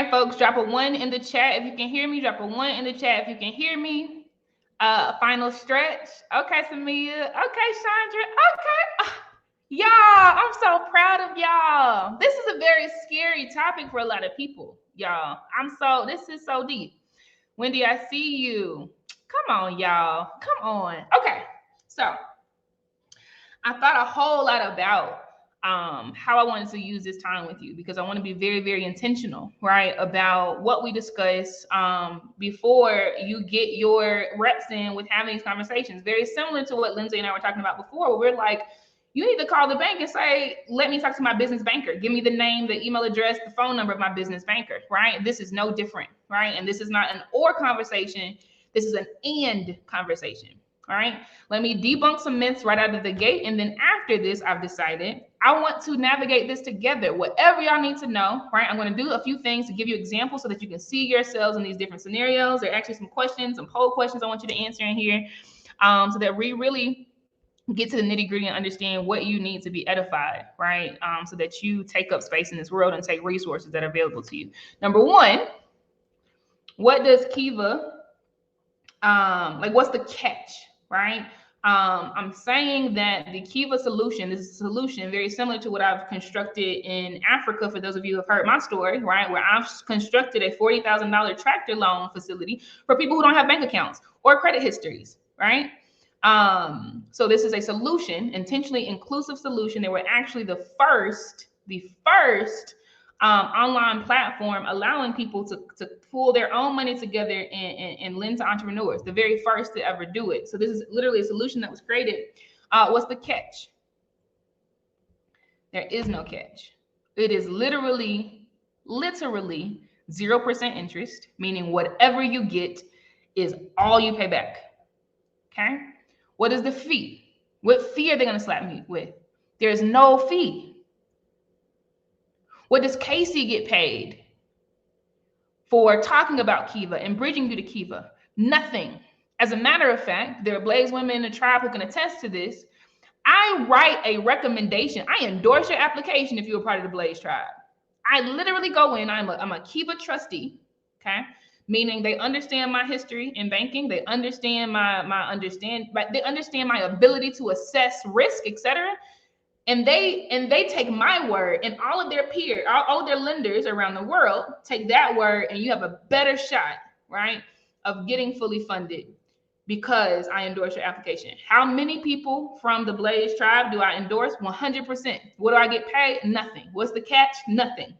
right, folks, drop a 1 in the chat if you can hear me. Drop a 1 in the chat if you can hear me. Final stretch. Okay, Samia. Okay, Chandra. Okay. Y'all, I'm so proud of y'all. This is a very scary topic for a lot of people, y'all. This is so deep. Wendy, I see you. Come on, y'all. Come on. Okay, so I thought a whole lot about how I wanted to use this time with you, because I want to be very, very intentional, right, about what we discuss before you get your reps in with having these conversations. Very similar to what Lindsay and I were talking about before, where we're like, you need to call the bank and say, let me talk to my business banker. Give me the name, the email address, the phone number of my business banker, right? This is no different, right? And this is not an or conversation. This is an and conversation. All right, let me debunk some myths right out of the gate. And then after this, I've decided I want to navigate this together. Whatever y'all need to know, right? I'm going to do a few things to give you examples so that you can see yourselves in these different scenarios. There are actually some questions, some poll questions I want you to answer in here, so that we really get to the nitty gritty and understand what you need to be edified, right? So that you take up space in this world and take resources that are available to you. Number one, what does Kiva, what's the catch? Right? I'm saying that the Kiva solution is a solution very similar to what I've constructed in Africa. For those of you who have heard my story, right, where I've constructed a $40,000 tractor loan facility for people who don't have bank accounts or credit histories, right? So this is a solution, intentionally inclusive solution. They were actually the first online platform allowing people to pool their own money together and lend to entrepreneurs, the very first to ever do it. So this is literally a solution that was created. What's the catch? There is no catch. It is literally 0% interest, meaning whatever you get is all you pay back. Okay? What is the fee? What fee are they going to slap me with? There's no fee. What does Casey get paid for talking about Kiva and bridging you to Kiva? Nothing. As a matter of fact, there are Blaze women in the tribe who can attest to this. I write a recommendation. I endorse your application if you're a part of the Blaze tribe. I literally go in. I'm a Kiva trustee, okay? Meaning they understand my history in banking. They understand they understand my ability to assess risk, etc. And they take my word, and all of their peers, all of their lenders around the world take that word, and you have a better shot, right, of getting fully funded because I endorse your application. How many people from the Blaze tribe do I endorse? 100%. What do I get paid? Nothing. What's the catch? Nothing.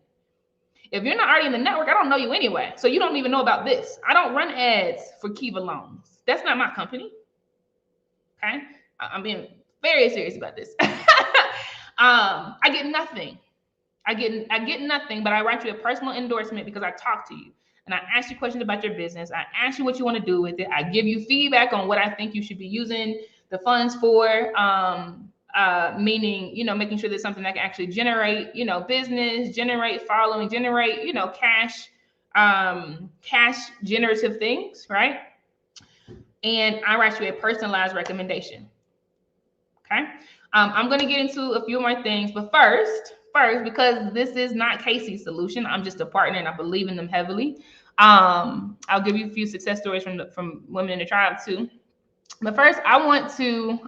If you're not already in the network, I don't know you anyway. So you don't even know about this. I don't run ads for Kiva loans. That's not my company. Okay? I'm being very serious about this. I get nothing. I get nothing, but I write you a personal endorsement because I talk to you and I ask you questions about your business. I ask you what you want to do with it. I give you feedback on what I think you should be using the funds for. Meaning, making sure there's something that can actually generate, business, generate following, generate, cash generative things, right? And I write you a personalized recommendation. Okay. I'm going to get into a few more things, but first, because this is not Casey's solution, I'm just a partner and I believe in them heavily. I'll give you a few success stories from women in the tribe too. But first, I want to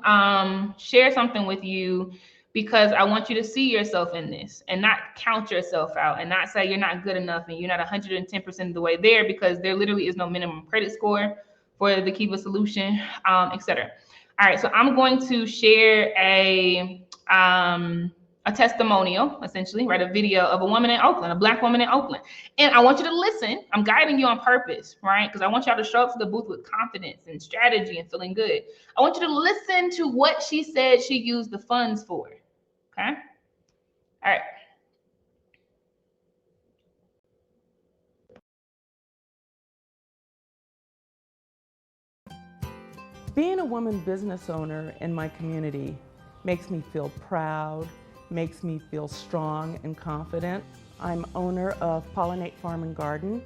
share something with you because I want you to see yourself in this and not count yourself out and not say you're not good enough and you're not 110% of the way there, because there literally is no minimum credit score for the Kiva solution, etc. All right, so I'm going to share a testimonial, essentially, right? A video of a woman in Oakland, a Black woman in Oakland. And I want you to listen. I'm guiding you on purpose, right? Because I want y'all to show up to the booth with confidence and strategy and feeling good. I want you to listen to what she said she used the funds for, okay? All right. Being a woman business owner in my community makes me feel proud, makes me feel strong and confident. I'm owner of Pollinate Farm and Garden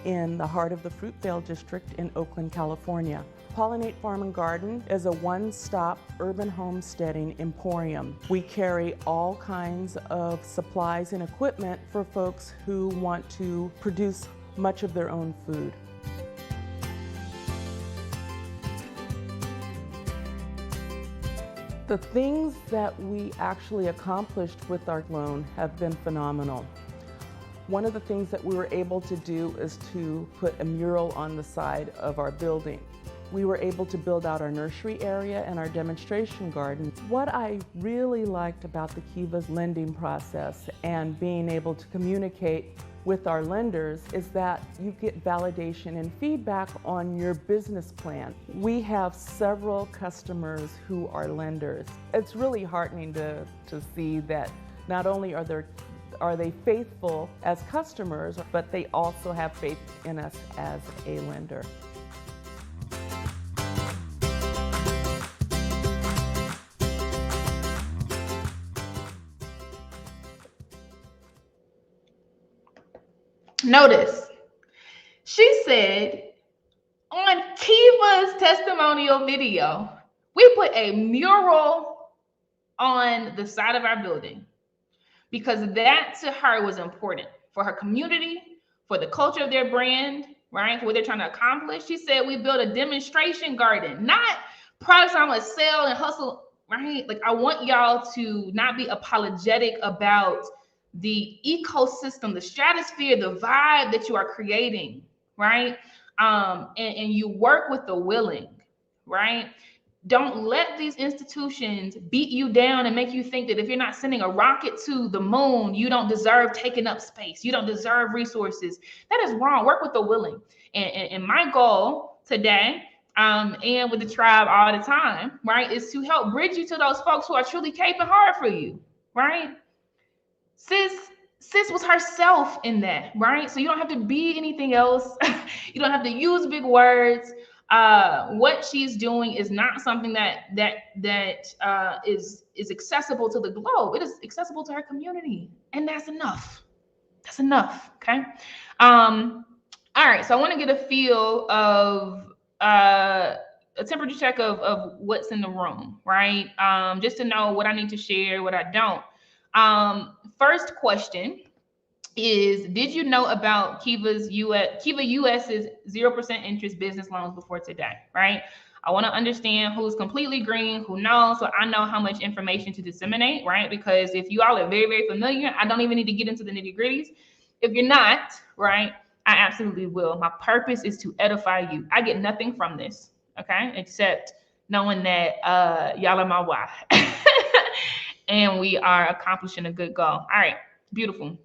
in the heart of the Fruitvale District in Oakland, California. Pollinate Farm and Garden is a one-stop urban homesteading emporium. We carry all kinds of supplies and equipment for folks who want to produce much of their own food. The things that we actually accomplished with our loan have been phenomenal. One of the things that we were able to do is to put a mural on the side of our building. We were able to build out our nursery area and our demonstration garden. What I really liked about the Kiva's lending process and being able to communicate with our lenders is that you get validation and feedback on your business plan. We have several customers who are lenders. It's really heartening to see that not only are they faithful as customers, but they also have faith in us as a lender. Notice, she said on Kiva's testimonial video, we put a mural on the side of our building because that to her was important for her community, for the culture of their brand, right? For what they're trying to accomplish. She said we built a demonstration garden, not products I'm gonna sell and hustle, right? Like I want y'all to not be apologetic about the ecosystem, the stratosphere, the vibe that you are creating, right? And you work with the willing, right? Don't let these institutions beat you down and make you think that if you're not sending a rocket to the moon, you don't deserve taking up space. You don't deserve resources. That is wrong. Work with the willing. And my goal today, and with the tribe all the time, right, is to help bridge you to those folks who are truly caping hard for you, right? Sis was herself in that, right? So you don't have to be anything else. You don't have to use big words. What she's doing is not something that is accessible to the globe. It is accessible to her community, and that's enough. That's enough. Okay. All right. So I want to get a feel of a temperature check of what's in the room, right? Just to know what I need to share, what I don't. First question is, did you know about Kiva US's 0% interest business loans before today, right? I want to understand who's completely green, who knows, so I know how much information to disseminate, right? Because if you all are very, very familiar, I don't even need to get into the nitty gritties. If you're not, right, I absolutely will. My purpose is to edify you. I get nothing from this, okay, except knowing that y'all are my why. And we are accomplishing a good goal. All right, beautiful.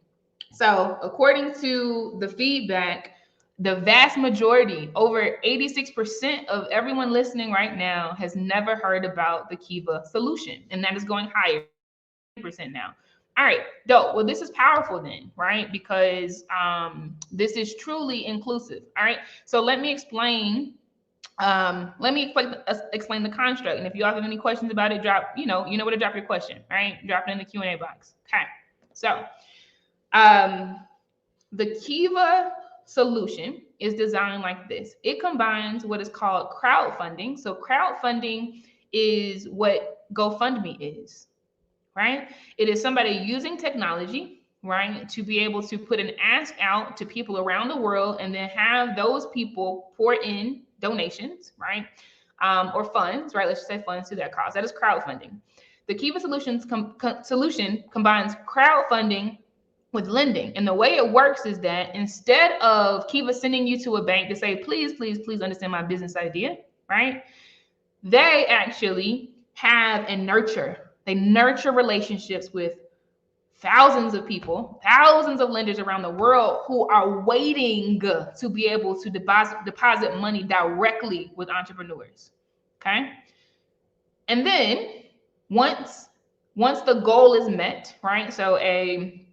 So according to the feedback, the vast majority, over 86% of everyone listening right now has never heard about the Kiva solution. And that is going higher, 10% now. All right, dope. Well, this is powerful then, right? Because this is truly inclusive. All right. So let me explain explain the construct. And if you all have any questions about it, drop, you know where to drop your question, right? Drop it in the Q&A box. Okay. So the Kiva solution is designed like this. It combines what is called crowdfunding. So crowdfunding is what GoFundMe is, right? It is somebody using technology, right, to be able to put an ask out to people around the world and then have those people pour in donations, right, or funds, right? Let's just say funds to that cause. That is crowdfunding. The Kiva solution combines crowdfunding with lending. And the way it works is that instead of Kiva sending you to a bank to say, please, please, please understand my business idea, right? They actually have and nurture. They nurture relationships with thousands of people, thousands of lenders around the world who are waiting to be able to deposit money directly with entrepreneurs. Okay. And then once the goal is met, right? So a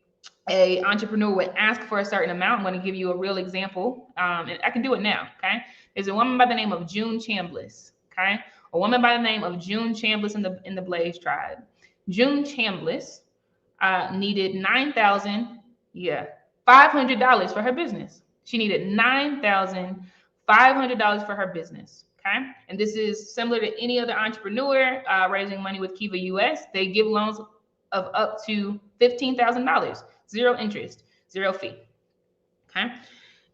entrepreneur would ask for a certain amount. I'm going to give you a real example. And I can do it now. Okay. There's a woman by the name of June Chambliss. Okay. A woman by the name of June Chambliss in the Blaze tribe. June Chambliss needed $500 for her business. She needed $9,500 for her business. Okay. And this is similar to any other entrepreneur raising money with Kiva US. They give loans of up to $15,000, zero interest, zero fee. Okay.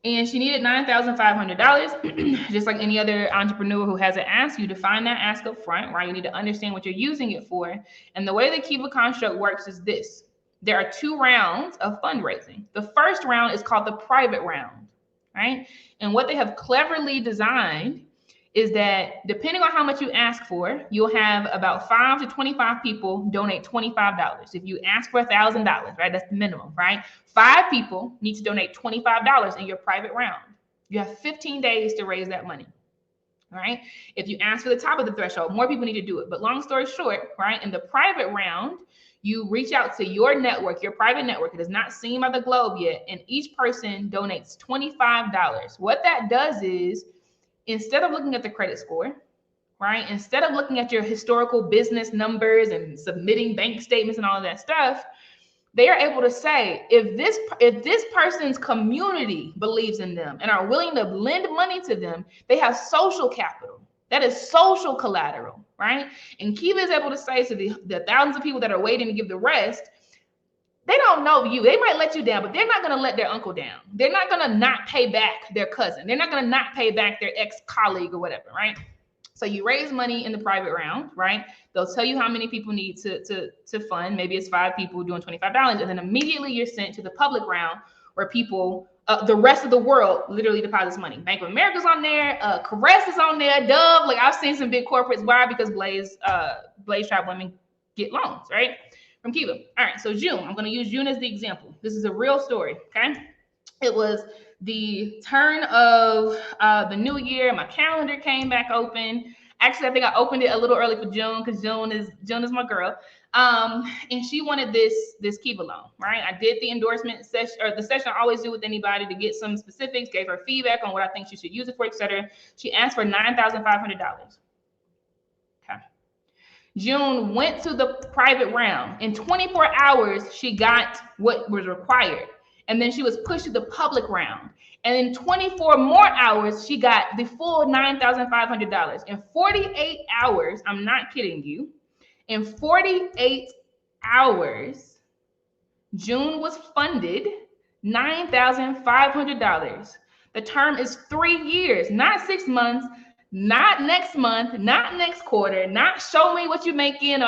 And she needed $9,500, just like any other entrepreneur who has an ask. You define that ask up front, right? You need to understand what you're using it for. And the way the Kiva construct works is this. There are 2 rounds of fundraising. The first round is called the private round, right? And what they have cleverly designed is that depending on how much you ask for, you'll have about 5 to 25 people donate $25. If you ask for $1,000, right, that's the minimum, right? 5 people need to donate $25 in your private round. You have 15 days to raise that money, right? If you ask for the top of the threshold, more people need to do it. But long story short, right, in the private round, you reach out to your network, your private network. It is not seen by the globe yet, and each person donates $25. What that does is, instead of looking at the credit score, right? Instead of looking at your historical business numbers and submitting bank statements and all of that stuff, they are able to say, if this person's community believes in them and are willing to lend money to them, they have social capital. That is social collateral, right? And Kiva is able to say to the thousands of people that are waiting to give the rest, they don't know you. They might let you down, but they're not going to let their uncle down. They're not going to not pay back their cousin. They're not going to not pay back their ex-colleague or whatever, right? So you raise money in the private round, right? They'll tell you how many people need to fund. Maybe it's 5 people doing $25. And then immediately you're sent to the public round where people, the rest of the world literally deposits money. Bank of America's on there. Caress is on there. Dove. Like, I've seen some big corporates. Why? Because Blaze Tribe women get loans, right? From Kiva. All right, so June, I'm going to use June as the example. This is a real story, okay? It was the turn of the new year. My calendar came back open. Actually, I think I opened it a little early for June because June is my girl. And she wanted this Kiva loan, right? I did the endorsement session, or the session I always do with anybody to get some specifics, gave her feedback on what I think she should use it for, etc. She asked for $9,500. June went to the private round. In 24 hours, she got what was required. And then she was pushed to the public round. And in 24 more hours, she got the full $9,500. In 48 hours, I'm not kidding you, in 48 hours, June was funded $9,500. The term is 3 years, not 6 months, not next month, not next quarter, not show me what you make in.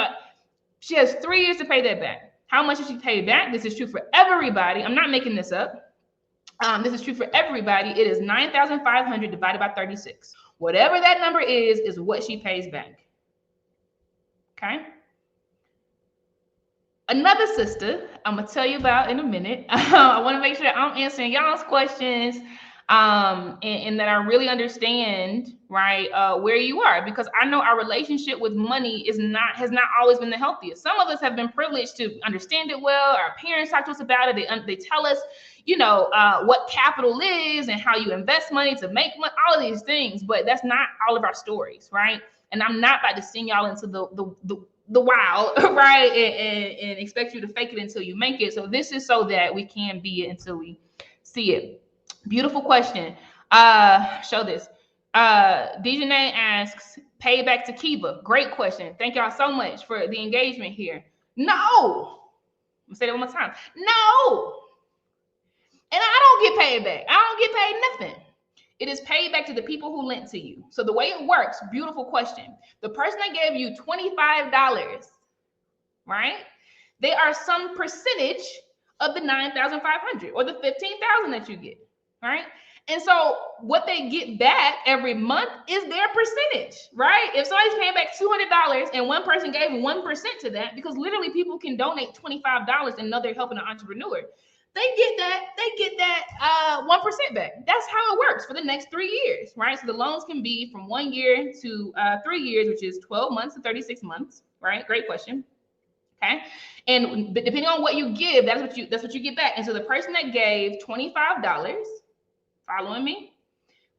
She has 3 years to pay that back. How much did she pay back? This is true for everybody. I'm not making this up. This is true for everybody. It is $9,500 divided by 36. Whatever that number is what she pays back. Okay. Another sister I'm gonna tell you about in a minute. I want to make sure I'm answering y'all's questions. And that I really understand, right, where you are, because I know our relationship with money has not always been the healthiest. Some of us have been privileged to understand it well. Our parents talk to us about it. They tell us, what capital is and how you invest money to make money, all of these things. But that's not all of our stories, right? And I'm not about to send y'all into the wild, right, and expect you to fake it until you make it. So this is so that we can be it until we see it. Beautiful question. Show this. Dejanay asks, pay back to Kiva. Great question. Thank y'all so much for the engagement here. No. I'm gonna say that one more time. No. And I don't get paid back. I don't get paid nothing. It is paid back to the people who lent to you. So the way it works, beautiful question. The person that gave you $25, right? They are some percentage of the $9,500 or the $15,000 that you get. Right. And so what they get back every month is their percentage, right? If somebody's paying back $200 and one person gave 1% to that, because literally people can donate $25 and know they're helping an entrepreneur, they get that 1% back. That's how it works for the next 3 years, right? So the loans can be from 1 year to 3 years, which is 12 months to 36 months, right? Great question. Okay. And depending on what you give, that's what you get back. And so the person that gave $25, following me?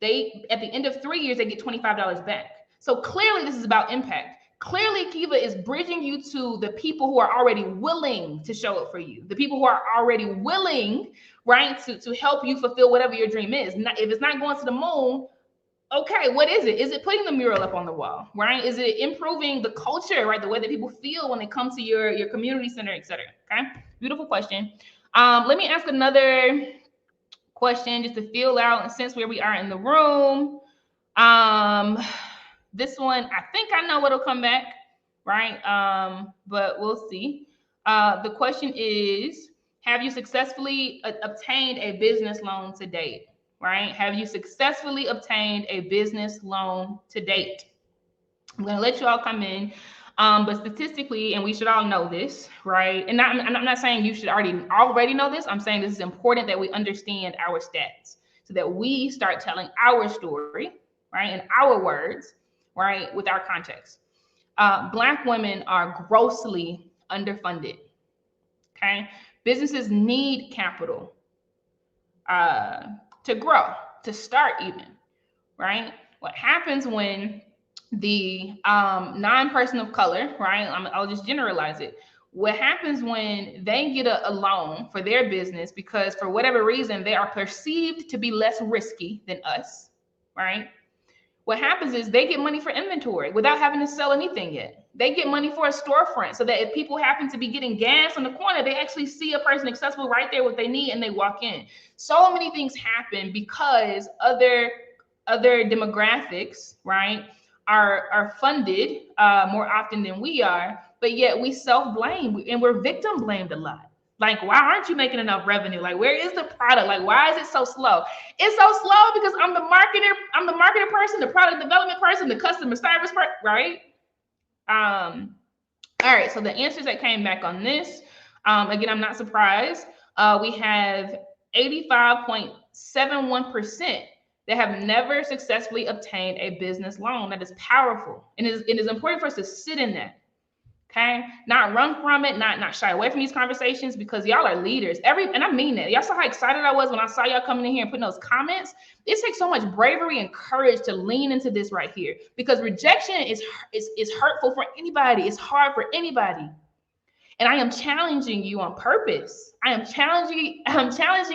They, at the end of 3 years, they get $25 back. So clearly this is about impact. Clearly Kiva is bridging you to the people who are already willing to show up for you. The people who are already willing, right, to help you fulfill whatever your dream is. If it's not going to the moon, Okay, what is it? Is it putting the mural up on the wall, right? Is it improving the culture, right? The way that people feel when they come to your community center, et cetera. Okay, beautiful question. Let me ask another question just to feel out and sense where we are in the room. This one, I think I know what'll come back, right? But we'll see. The question is, have you successfully obtained a business loan to date? Right? Have you successfully obtained a business loan to date? I'm going to let you all come in. But statistically, and we should all know this, right? And I'm not saying you should already know this. I'm saying this is important that we understand our stats so that we start telling our story, right, in our words, right, with our context. Black women are grossly underfunded. Okay, businesses need capital to grow, to start even, right? What happens when the non-person of color, right? I'll just generalize it. What happens when they get a loan for their business because for whatever reason they are perceived to be less risky than us, right? What happens is they get money for inventory without having to sell anything yet. They get money for a storefront so that if people happen to be getting gas on the corner, they actually see a person accessible right there what they need and they walk in. So many things happen because other demographics, right, are funded more often than we are, but yet we self-blame and we're victim blamed a lot. Like, why aren't you making enough revenue? Like, where is the product? Like, why is it so slow? It's so slow because I'm the marketer person, the product development person, the customer service person, right? All right, so the answers that came back on this, again, I'm not surprised. We have 85.71% that have never successfully obtained a business loan. That is powerful. And it is important for us to sit in that. Okay, not run from it, not shy away from these conversations because y'all are leaders. And I mean that. Y'all saw how excited I was when I saw y'all coming in here and putting those comments. It takes so much bravery and courage to lean into this right here because rejection is hurtful for anybody. It's hard for anybody. And I am challenging you on purpose. I am challenging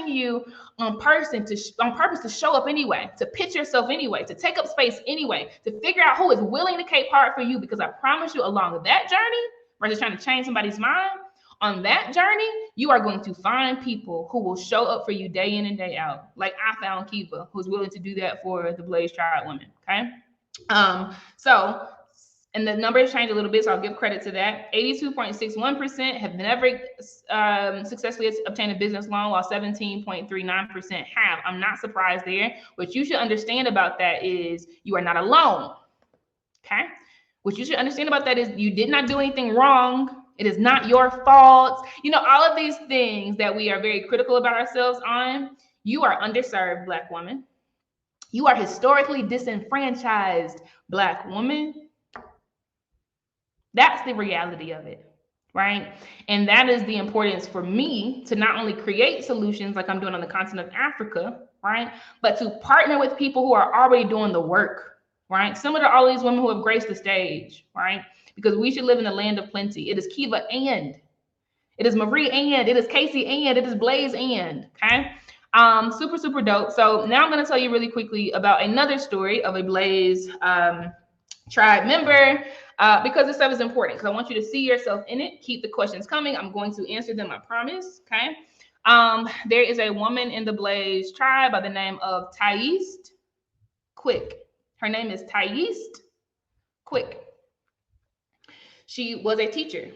you on purpose to show up anyway, to pitch yourself anyway, to take up space anyway, to figure out who is willing to cape hard for you. Because I promise you, along that journey, versus trying to change somebody's mind, on that journey, you are going to find people who will show up for you day in and day out. Like I found Kiva, who's willing to do that for the Blaze Tribe women. Okay. So and the numbers change a little bit, so I'll give credit to that. 82.61% have never successfully obtained a business loan, while 17.39% have. I'm not surprised there. What you should understand about that is you are not alone, okay? What you should understand about that is you did not do anything wrong. It is not your fault. You know, all of these things that we are very critical about ourselves on, you are underserved, Black woman. You are historically disenfranchised, Black woman. That's the reality of it, right? And that is the importance for me to not only create solutions like I'm doing on the continent of Africa, right? But to partner with people who are already doing the work, right? Similar to all these women who have graced the stage, right? Because we should live in the land of plenty. It is Kiva and it is Marie and it is Casey and it is Blaze and, okay? Super, super dope. So now I'm going to tell you really quickly about another story of a Blaze tribe member. Because this stuff is important because I want you to see yourself in it. Keep the questions coming. I'm going to answer them, I promise. Okay. There is a woman in the Blaze tribe by the name of Thais Quick. Her name is Thais Quick. She was a teacher.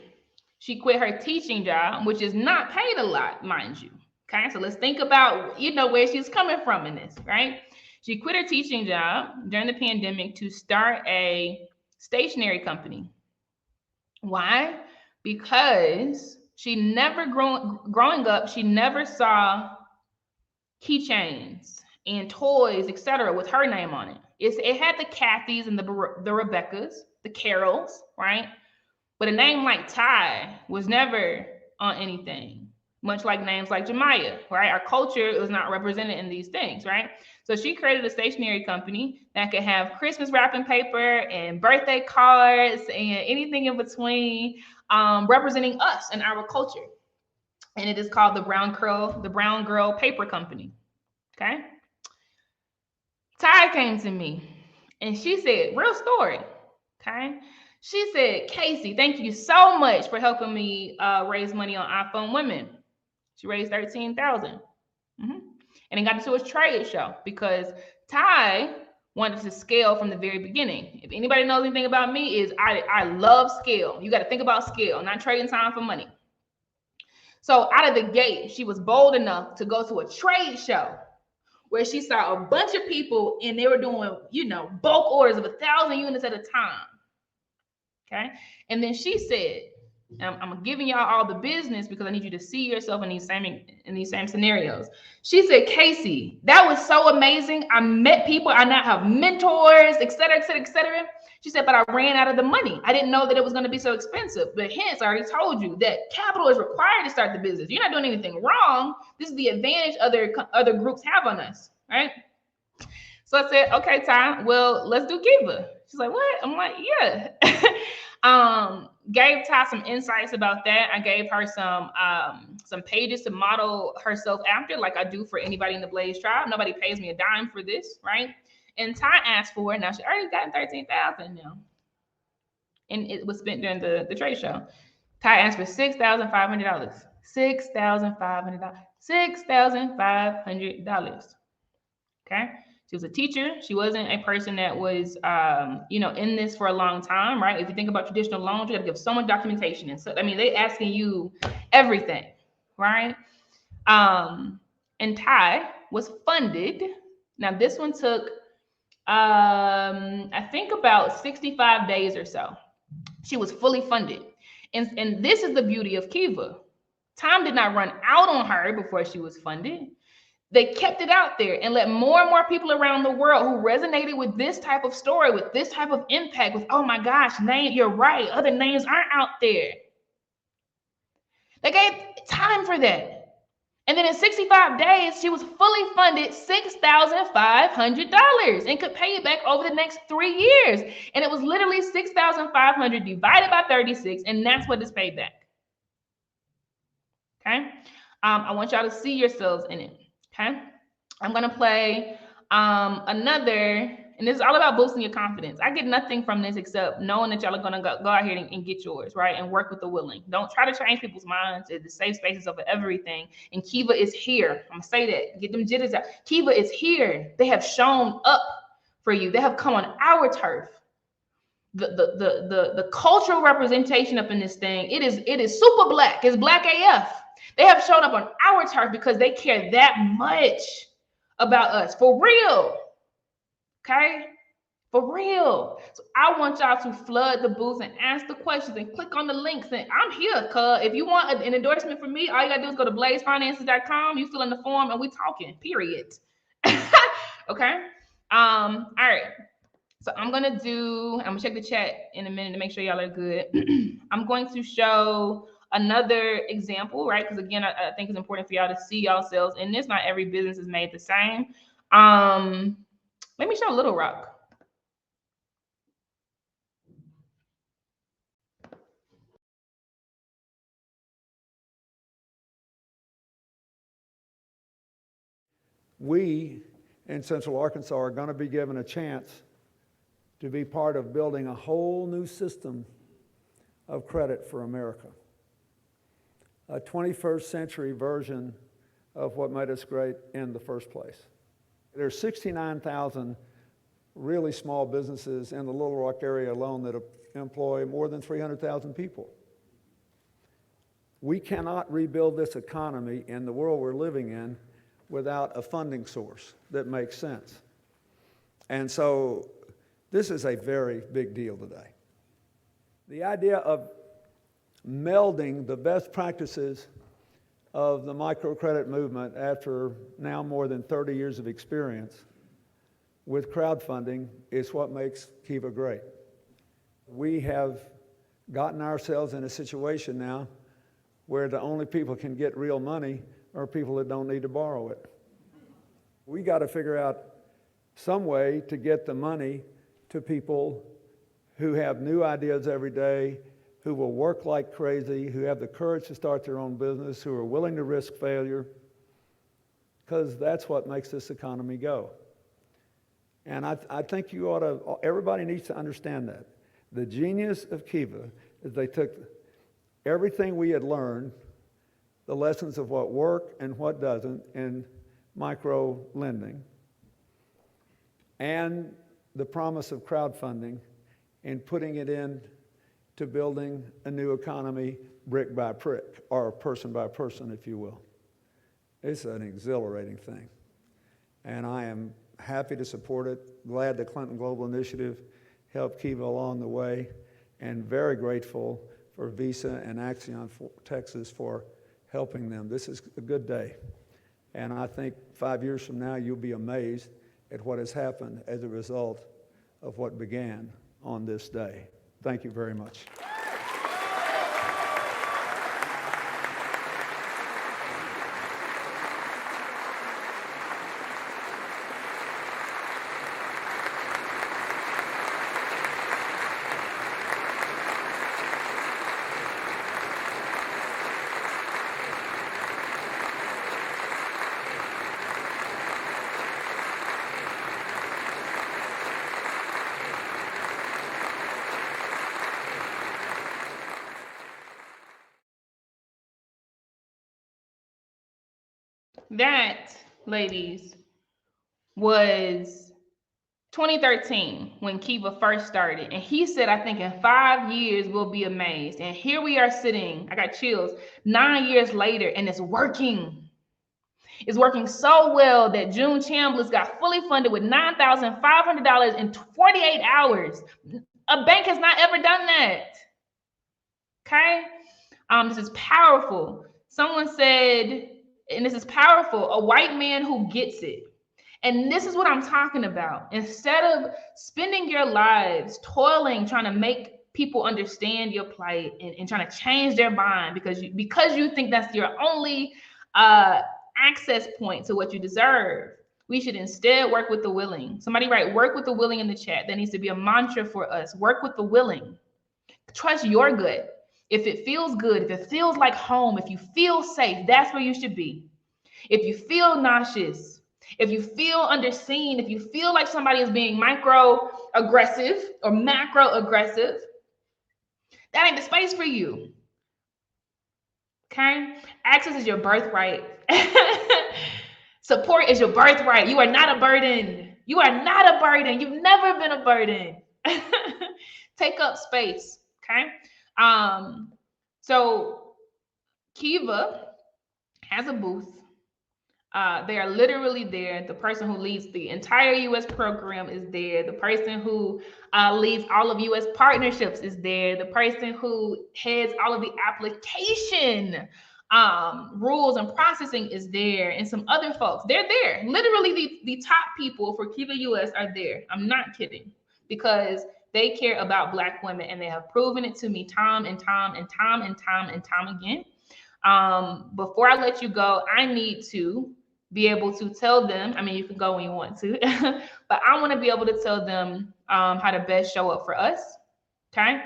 She quit her teaching job, which is not paid a lot, mind you. Okay, so let's think about, where she's coming from in this, right? She quit her teaching job during the pandemic to start a stationery company. Why? Because she never growing up, she never saw keychains and toys, etc., with her name on it. It had the Kathys and the Rebeccas, the Carols, right? But a name like Ty was never on anything, much like names like Jemiah, right? Our culture was not represented in these things, right? So she created a stationery company that could have Christmas wrapping paper and birthday cards and anything in between, representing us and our culture. And it is called the Brown Girl Paper Company. Okay. Ty came to me and she said, real story, okay? She said, Casey, thank you so much for helping me raise money on iPhone Women. She raised 13,000. Mm-hmm. And it got into a trade show because Ty wanted to scale from the very beginning. If anybody knows anything about me, is I love scale. You got to think about scale, not trading time for money. So out of the gate, she was bold enough to go to a trade show where she saw a bunch of people and they were doing, bulk orders of 1,000 units at a time. Okay. And then she said, I'm giving y'all all the business because I need you to see yourself in these same scenarios. She said, Casey, that was so amazing. I met people. I now have mentors, et cetera, et cetera, et cetera. She said, but I ran out of the money. I didn't know that it was going to be so expensive. But hence, I already told you that capital is required to start the business. You're not doing anything wrong. This is the advantage other groups have on us, right? So I said, okay, Ty, well, let's do Kiva. She's like, what? I'm like, yeah. Gave Ty some insights about that. I gave her some pages to model herself after, like I do for anybody in the Blaze tribe. Nobody pays me a dime for this, right? And Ty asked for it. Now she already got 13,000 now, and it was spent during the trade show. Ty asked for $6,500. $6,500. $6,500. Okay. She was a teacher. She wasn't a person that was, in this for a long time, right? If you think about traditional loans, you got to give so much documentation. And so, they asking you everything, right? And Ty was funded. Now, this one took, I think about 65 days or so. She was fully funded. And this is the beauty of Kiva. Time did not run out on her before she was funded. They kept it out there and let more and more people around the world who resonated with this type of story, with this type of impact, with, oh my gosh, name, you're right, other names aren't out there. They gave time for that. And then in 65 days, she was fully funded $6,500 and could pay it back over the next 3 years. And it was literally 6,500 divided by 36, and that's what is paid back. Okay? I want y'all to see yourselves in it. Okay, I'm gonna play another, and this is all about boosting your confidence. I get nothing from this except knowing that y'all are gonna go out here and get yours, right? And work with the willing. Don't try to change people's minds. It's the safe spaces over everything. And Kiva is here. I'm gonna say that. Get them jitters out. Kiva is here. They have shown up for you. They have come on our turf. The cultural representation up in this thing, it is super black. It's black AF. They have shown up on our turf because they care that much about us. For real. Okay? For real. So I want y'all to flood the booths and ask the questions and click on the links. And I'm here, cuz if you want an endorsement from me, all you gotta do is go to blazefinances.com. You fill in the form and we talking, period. Okay? All right. So I'm gonna check the chat in a minute to make sure y'all are good. I'm going to show another example, right? Because again, I think it's important for y'all to see yourselves in this. Not every business is made the same. Let me show Little Rock. We in Central Arkansas are going to be given a chance to be part of building a whole new system of credit for America. A 21st century version of what made us great in the first place. There's 69,000 really small businesses in the Little Rock area alone that employ more than 300,000 people. We cannot rebuild this economy in the world we're living in without a funding source that makes sense. And so this is a very big deal today. The idea of melding the best practices of the microcredit movement after now more than 30 years of experience with crowdfunding is what makes Kiva great. We have gotten ourselves in a situation now where the only people who can get real money are people that don't need to borrow it. We got to figure out some way to get the money to people who have new ideas every day, who will work like crazy, who have the courage to start their own business, who are willing to risk failure, because that's what makes this economy go. And I think you ought to, everybody needs to understand that. The genius of Kiva is they took everything we had learned, the lessons of what worked and what doesn't in micro lending, and the promise of crowdfunding, and putting it in to building a new economy brick by brick, or person by person, if you will. It's an exhilarating thing. And I am happy to support it. Glad the Clinton Global Initiative helped Kiva along the way, and very grateful for Visa and Axion Texas for helping them. This is a good day. And I think 5 years from now, you'll be amazed at what has happened as a result of what began on this day. Thank you very much. That, ladies, was 2013 when Kiva first started. And he said, I think in 5 years we'll be amazed. And here we are sitting, I got chills, 9 years later, and it's working. It's working so well that June Chambliss got fully funded with $9,500 in 48 hours. A bank has not ever done that. Okay? This is powerful. Someone said, and this is powerful, a white man who gets it. And this is what I'm talking about. Instead of spending your lives toiling, trying to make people understand your plight and trying to change their mind because you think that's your only access point to what you deserve, we should instead work with the willing. Somebody write, work with the willing in the chat. That needs to be a mantra for us. Work with the willing. Trust your gut. If it feels good, if it feels like home, if you feel safe, that's where you should be. If you feel nauseous, if you feel underseen, if you feel like somebody is being micro-aggressive or macro-aggressive, that ain't the space for you. Okay? Access is your birthright. Support is your birthright. You are not a burden. You are not a burden. You've never been a burden. Take up space. Okay? So Kiva has a booth. They are literally there. The person who leads the entire U.S. program is there. The person who leads all of U.S. partnerships is there. The person who heads all of the application rules and processing is there. And some other folks, they're there. Literally, the top people for Kiva U.S. are there. I'm not kidding, because they care about Black women, and they have proven it to me time and time and time and time and time again. Before I let you go, I need to be able to tell them, I mean, you can go when you want to, but I want to be able to tell them how to best show up for us. Okay.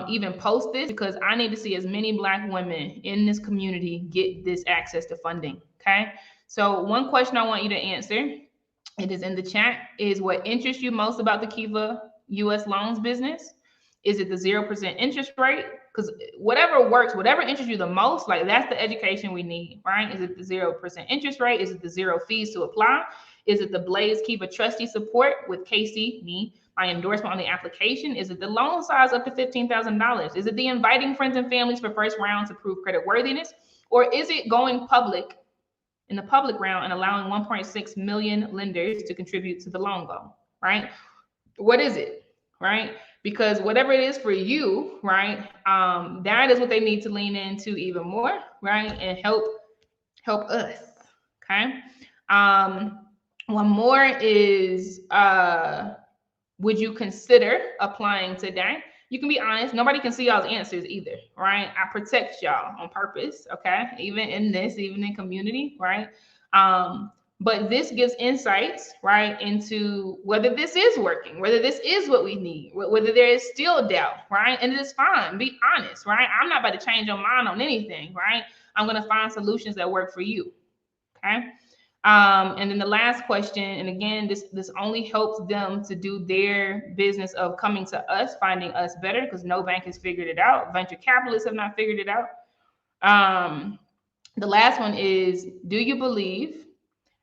Even post this, because I need to see as many Black women in this community get this access to funding. Okay. So one question I want you to answer, it is in the chat, is what interests you most about the Kiva U.S. loans business? Is it the 0% interest rate? Because whatever works, whatever interests you the most, like that's the education we need, right? Is it the 0% interest rate? Is it the 0 fees to apply? Is it the Blaze Kiva trustee support with Casey, me, my endorsement on the application? Is it the loan size up to $15,000? Is it the inviting friends and families for first round to prove credit worthiness? Or is it going public in the public round and allowing 1.6 million lenders to contribute to the loan goal, right? What is it, right? Because whatever it is for you, right, that is what they need to lean into even more, right, and help us. Okay. One more is, would you consider applying today? You can be honest. Nobody can see y'all's answers either, right? I protect y'all on purpose, okay? Even in community, right? But this gives insights, right, into whether this is working, whether this is what we need, whether there is still doubt, right? And it is fine. Be honest, right? I'm not about to change your mind on anything, right? I'm going to find solutions that work for you, okay? And then the last question, and again, this only helps them to do their business of coming to us, finding us better, because no bank has figured it out. Venture capitalists have not figured it out. The last one is, do you believe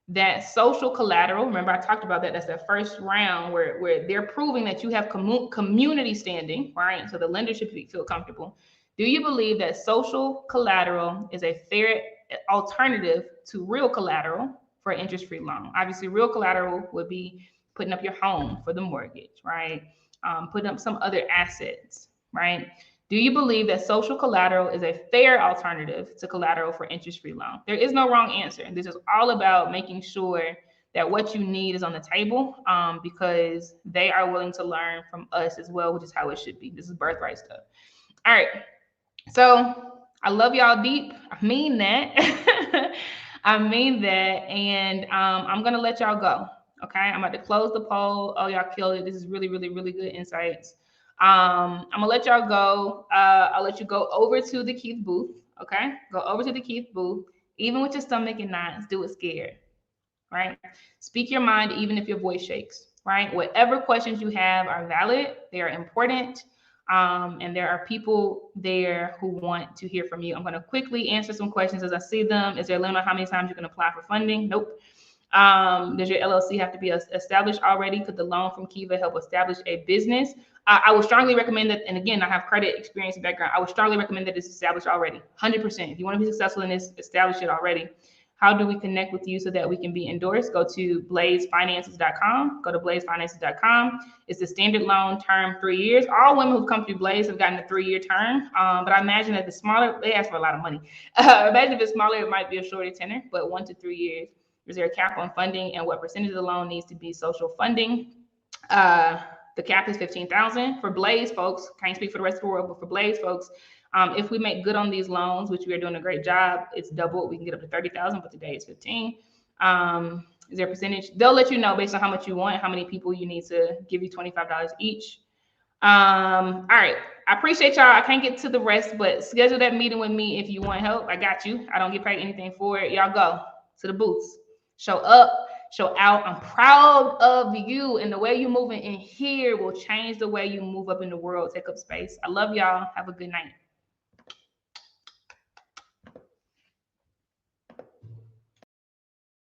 that social collateral, remember I talked about that, that's the first round where they're proving that you have community standing, right? So the lender should feel comfortable. Do you believe that social collateral is a fair alternative to real collateral for an interest-free loan? Obviously, real collateral would be putting up your home for the mortgage, right? Putting up some other assets, right? Do you believe that social collateral is a fair alternative to collateral for interest-free loan? There is no wrong answer. This is all about making sure that what you need is on the table, because they are willing to learn from us as well, which is how it should be. This is birthright stuff. All right. So I love y'all deep. I mean that. I mean that. And I'm going to let y'all go. Okay. I'm about to close the poll. Oh, y'all killed it. This is really, really, really good insights. I'm gonna let y'all go. I'll let you go over to the Keith booth. Okay, go over to the Keith booth. Even with your stomach and knots, do it scared. Right? Speak your mind, even if your voice shakes. Right? Whatever questions you have are valid. They are important. And there are people there who want to hear from you. I'm going to quickly answer some questions as I see them. Is there a limit on how many times you can apply for funding? Nope. Does your LLC have to be established already? Could the loan from Kiva help establish a business? I would strongly recommend that. And again, I have credit experience and background. I would strongly recommend that it's established already, 100%. If you want to be successful in this, establish it already. How do we connect with you so that we can be endorsed? Go to blazefinances.com. Go to blazefinances.com. It's the standard loan term, 3 years. All women who've come through Blaze have gotten a 3-year term. But I imagine if it's smaller, they ask for a lot of money. Imagine if it's smaller, it might be a shorter tenor, but 1 to 3 years. Is there a cap on funding, and what percentage of the loan needs to be social funding? The cap is $15,000 for Blaze folks. Can't speak for the rest of the world, but for Blaze folks, if we make good on these loans, which we are doing a great job, it's double. We can get up to $30,000, but today it's $15,000. Is there a percentage? They'll let you know based on how much you want, how many people you need to give you $25 each. All right. I appreciate y'all. I can't get to the rest, but schedule that meeting with me if you want help. I got you. I don't get paid anything for it. Y'all go to the booths. Show up, show out. I'm proud of you, and the way you're moving in here will change the way you move up in the world, take up space. I love y'all. Have a good night.